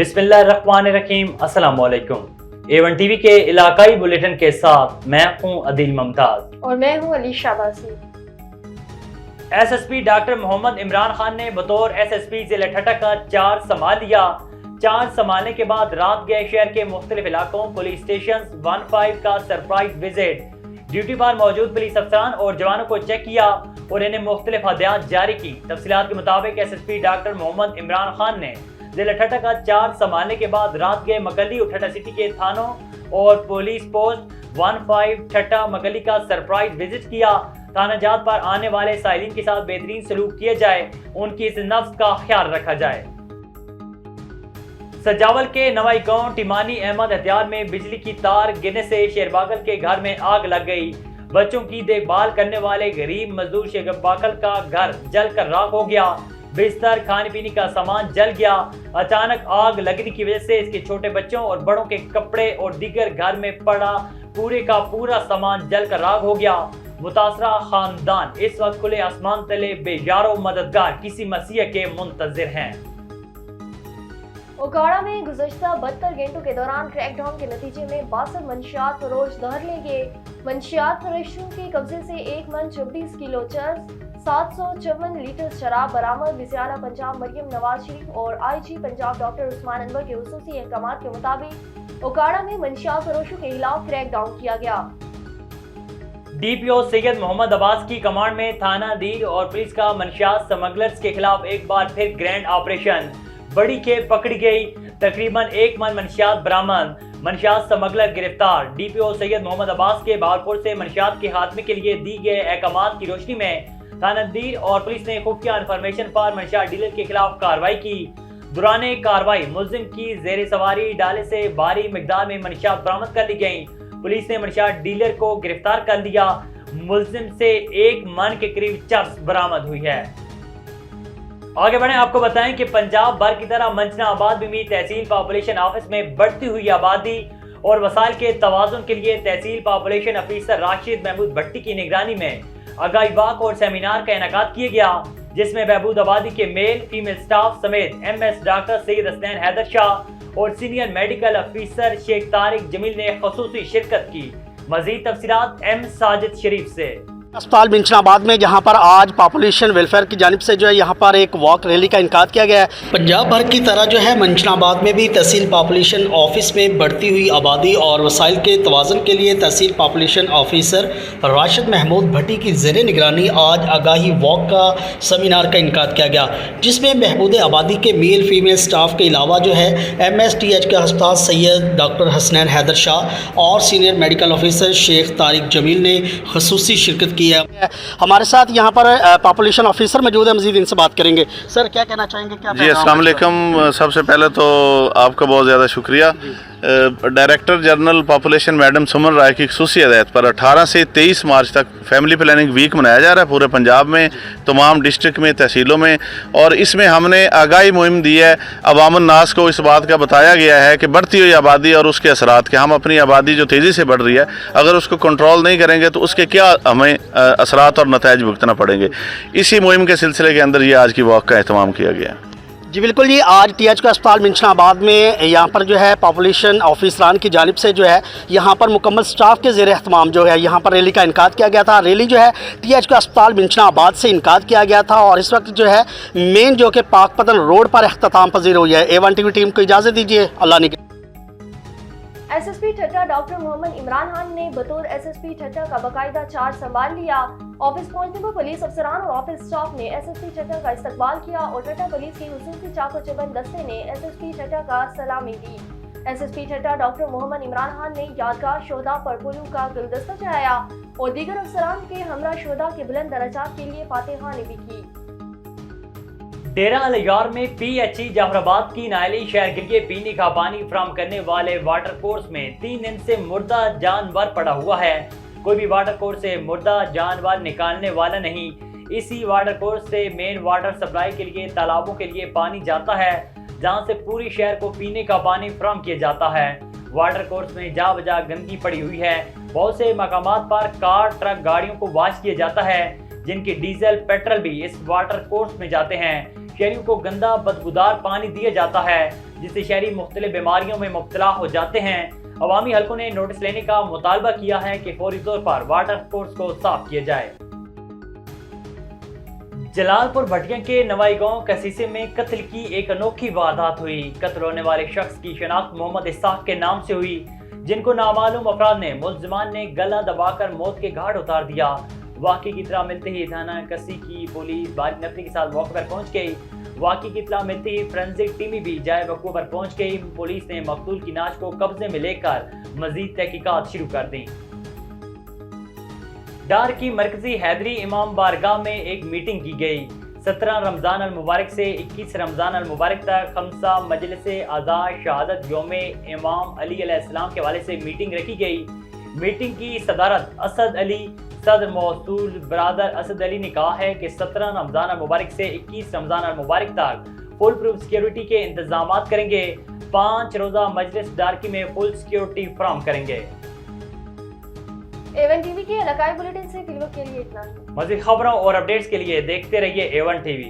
बिस्मिल्लाहिर्रहमानिर्रहीम। अस्सलाम वालेकुम। A1 टीवी के इलाकाई बुलेटिन के साथ मैं हूं अदील मुमताज और मैं हूं अली शाबाजी। एसएसपी डॉक्टर मोहम्मद इमरान खान ने बतौर एसएसपी जिला ठट्टा का चार्ज संभाल लिया। चार्ज संभालने के बाद रात गए शहर के मुख्तलिफ इलाकों पुलिस स्टेशन 15 का सरप्राइज विजिट, ड्यूटी पर मौजूद पुलिस अफसरान और जवानों को चेक किया और इन्हें मुख्तलिफ हदायत जारी की। तफसीलात के मुताबिक एसएसपी डॉक्टर मोहम्मद इमरान खान ने जिला ठट्टा का चार्ज संभालने के बाद रात गए मकली और ठट्टा सिटी के थानों और पुलिस पोस्ट 15 ठट्टा मकली का सरप्राइज विजिट किया। थाना जात पर आने वाले साइलिन के साथ बेहतरीन सलूक किया जाए, उनकी इस नफ्स का ख्याल रखा जाए। सजावल के नवाई गांव टिमानी अहमद हथियार में बिजली की तार गिरने से शेरबागल के घर में आग लग गई। बच्चों की देखभाल करने वाले गरीब मजदूर शेरबागल का घर जलकर राख हो गया। बिस्तर, खाने पीने का सामान जल गया। अचानक आग लगने की वजह से इसके छोटे बच्चों और बड़ों के कपड़े और दीगर घर में पड़ा पूरे का पूरा सामान जलकर राख हो गया। मुतासरा खानदान इस वक्त खुले आसमान तले बेयारो मददगार किसी मसीह के मुंतजिर हैं। ओकाड़ा में गुज़श्ता 72 घंटों के दौरान क्रैकडाउन के नतीजे में 62 मंशियात फरोश धर ले गए। मंशियात फरोशों के कब्जे से 1 मन 24 किलो चर्स, 754 लीटर शराब बरामद। विज़ारा पंजाब मरियम नवाज शरीफ और IG पंजाब डॉक्टर उस्मान अनवर के हुसूसी अहकाम के मुताबिक ओकाड़ा में मंशियात फरोशों के खिलाफ क्रैकडाउन किया गया। DPO सैयद मोहम्मद अब्बास की कमांड में थाना दीर और पुलिस का मंशियात स्मगलर्स के खिलाफ एक बार फिर ग्रैंड ऑपरेशन, बड़ी खेप पकड़ी गई। तकरीबन 1 मन मंशियात बरामद, मंशियात स्मगलर गिरफ्तार। DPO सैयद मोहम्मद अब्बास के बहावलपुर से मंशियात के खात्मे के लिए दी गए अहकामात की रोशनी में थाना दीर और पुलिस ने खुफिया इन्फॉर्मेशन पर मंशियात डीलर के खिलाफ कार्रवाई की। दौरान कार्रवाई मुलजिम की जेर सवारी डाले से भारी मिकदार में मंशियात बरामद कर ली गई। पुलिस ने मंशियात डीलर को गिरफ्तार कर लिया। मुलजिम से 1 मन के करीब चर्स बरामद हुई है। आगे बढ़े, आपको बताएं कि पंजाब भर की तरह मंचनाबाद में तहसील पॉपुलेशन ऑफिस में बढ़ती हुई आबादी और वसाइल के तवाजुन के लिए तहसील पॉपुलेशन ऑफिसर राशिद महमूद भट्टी की निगरानी में आगाही वाक और सेमिनार का इनेकाद किया गया, जिसमें बहबूद आबादी के मेल फीमेल स्टाफ समेत MS डॉक्टर सैयद हसनैन हैदर शाह और senior medical officer Sheikh Tariq Jameel ने खुसूसी शिरकत की। मजीद तफसीलात M साजिद शरीफ से। अस्पताल मिंचनाबाद में जहां पर आज पॉपुलेशन वेलफेयर की जानिब से जो है यहाँ पर एक वॉक रैली का इनकाद किया गया है। पंजाब भर की तरह जो है मंचनाबाद में भी तहसील पॉपुलेशन ऑफिस में बढ़ती हुई आबादी और वसाइल के तवाज़ुन के लिए तहसील पॉपुलेशन ऑफिसर राशिद महमूद भट्टी की ज़ेर निगरानी आज आगाही वॉक का सेमिनार का इनकाद किया गया, जिसमें बहबूद आबादी के मेल फीमेल स्टाफ के अलावा जो है MSTH के अस्पताल सैयद डॉक्टर हसनैन हैदर शाह और senior medical officer Sheikh Tariq Jameel ने खसूसी शिरकत की है। हमारे साथ यहाँ पर पॉपुलेशन ऑफिसर मौजूद है, मजीद इनसे बात करेंगे। सर, क्या कहना चाहेंगे? क्या जी, अस्सलाम वालेकुम। सबसे पहले तो आपका बहुत ज़्यादा शुक्रिया। डायरेक्टर जनरल पॉपुलेशन मैडम सुमन राय की खुसूसी हिदायत पर 18 से 23 मार्च तक फैमिली प्लानिंग वीक मनाया जा रहा है पूरे पंजाब में, तमाम डिस्ट्रिक्ट में, तहसीलों में। और इसमें हमने आगाही मुहिम दी है। अवामुन नास को इस बात का बताया गया है कि बढ़ती हुई आबादी और उसके असरात के, हम अपनी आबादी जो तेज़ी से बढ़ रही है, अगर उसको कंट्रोल नहीं करेंगे तो उसके क्या हमें असरात और नताइज भुगतना पड़ेंगे। इसी मुहिम के सिलसिले के अंदर ये आज की वॉक का एहतमाम किया गया। जी बिल्कुल जी, आज TH अस्पताल मिंचनाबाद में यहाँ पर जो है पॉपुलेशन ऑफिसरान की जानिब से जो है यहाँ पर मुकम्मल स्टाफ के ज़ेर एहतमाम जो है यहाँ पर रैली का इनकाद किया गया था। रैली जो है TH अस्पताल मिंचनाबाद से इनकाद किया गया था और इस वक्त जो है मेन जो कि पाकपतन रोड पर अख्ताम पजीर हुई है। A1 TV टीम को इजाज़त दीजिए। अल्लाह ने SSP ठट्टा डॉक्टर मोहम्मद इमरान खान ने बतौर SSP ठट्टा का बाकायदा चार्ज संभाल लिया। ऑफिस पहुंचने पर पुलिस अफसरान और ऑफिस स्टाफ ने SSP ठट्टा का इस्तकबाल किया और ठट्टा पुलिस की हुसूसी चाको चबंद दस्ते ने SSP ठट्टा का सलामी दी। SSP ठट्टा डॉक्टर मोहम्मद इमरान खान ने यादगार शोधा पर फूलों का गुलदस्ता चढ़ाया और दीगर अफसरान के हमरा शोधा के बुलंद दर्जात के लिए फातिहानी भी की। डेरा अल-यार में PHE जाफराबाद की नायली शहर के लिए पीने का पानी फराहम करने वाले वाटर कोर्स में 3 दिन से मुर्दा जानवर पड़ा हुआ है। कोई भी वाटर कोर्स से मुर्दा जानवर निकालने वाला नहीं। इसी वाटर कोर्स से मेन वाटर सप्लाई के लिए तालाबों के लिए पानी जाता है, जहां से पूरी शहर को पीने का पानी फराहम किया जाता है। वाटर कोर्स में जा बजा गंदगी पड़ी हुई है। बहुत से मकामात पर कार ट्रक गाड़ियों को वाश किया जाता है, जिनके डीजल पेट्रोल भी इस वाटर कोर्स में जाते हैं। शहरियों को गंदा बदबूदार पानी दिया जाता है, जिससे शहरी मुख्तलिफ बीमारियों में मुब्तला हो जाते हैं। अवामी हलकों ने नोटिस लेने का मुतालबा किया है कि फौरी तौर पर वाटर कोर्स को साफ किया जाए। जलालपुर भटिया के नवाई गांव कसीसे में कत्ल की एक अनोखी वारदात हुई। कत्ल होने वाले शख्स की शनाख्त मोहम्मद इसाक के नाम से हुई, जिनको नामालूम अफराद ने मुल्जिमान ने गला दबाकर मौत के घाट उतार दिया। वाक़ई की इत्तला मिलते ही थाना कसी की पुलिस बारी नफरी के साथ मौके पर पहुंच गई। वाक़ई की इत्तला मिलते ही फोरेंसिक टीम भी जाए वक़ूअ पर पहुंच गई। पुलिस ने मकतूल की नाश को कब्जे में लेकर मजीद तहकीकात शुरू कर दी। डार की मरकजी हैदरी इमाम बारगाह में एक मीटिंग की गई। 17 रमज़ान अल मुबारक से 21 रमज़ान अल मुबारक तक खमसा मजलिस आज़ाद शहादत यौम इमाम अली अलैहिस्सलाम के हवाले से मीटिंग रखी गई। मीटिंग की सदारत असद अली सदर मौसूल बरादर असद अली ने कहा है कि 17 रमज़ान अल मुबारक से 21 रमज़ान अल मुबारक तक फुल प्रूफ सिक्योरिटी के इंतजाम करेंगे। 5 रोज़ा मजलिस डारकी में फुल सिक्योरिटी फराहम करेंगे। A1 टीवी के इलाकाई बुलेटिन से फिल्मों के लिए इतना ही। मज़ीद खबरों और अपडेट्स के लिए देखते रहिए A1 टीवी।